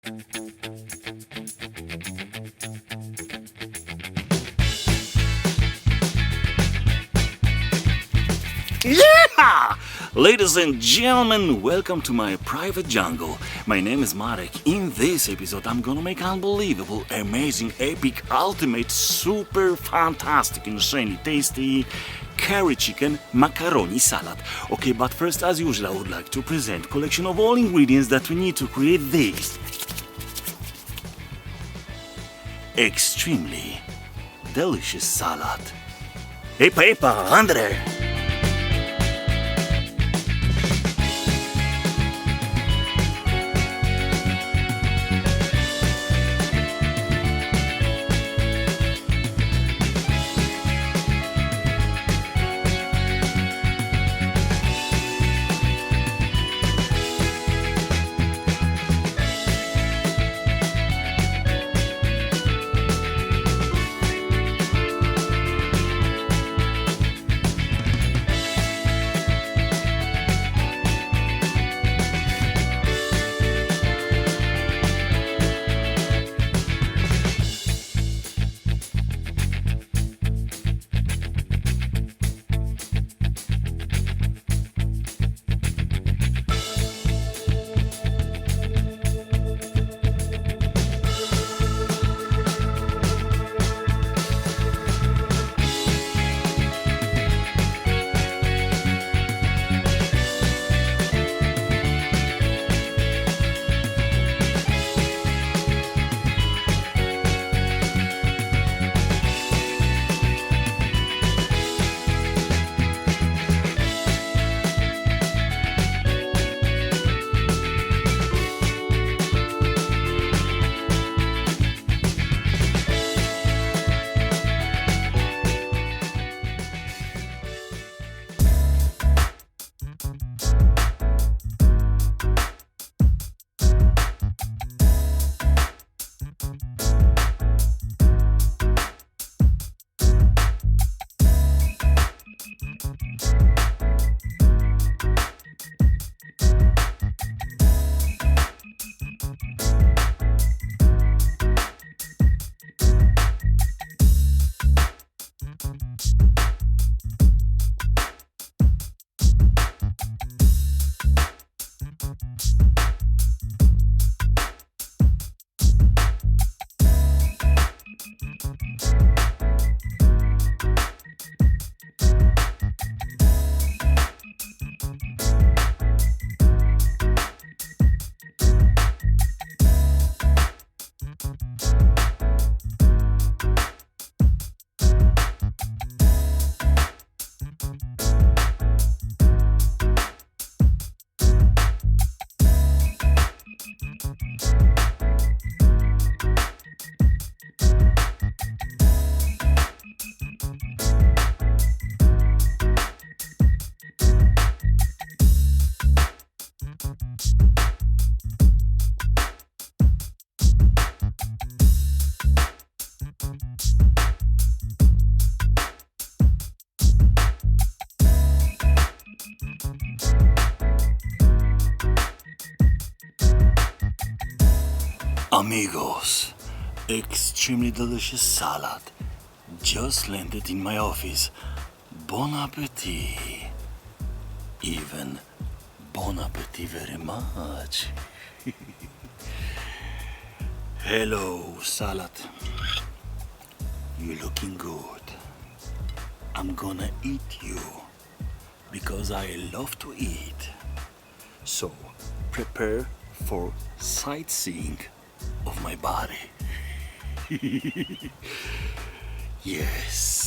Yeah! Ladies and gentlemen, welcome to my private jungle. My name is Marek. In this episode, I'm gonna make unbelievable, amazing, epic, ultimate, super fantastic, insanely tasty curry chicken macaroni salad. Okay, but first, as usual, I would like to present collection of all ingredients that we need to create this extremely delicious salad. Epa, epa, Andre! Amigos, extremely delicious salad just landed in my office. Bon appetit. Even bon appetit very much. Hello, salad. You looking good. I'm gonna eat you because I love to eat. So prepare for sightseeing of my body. Yes.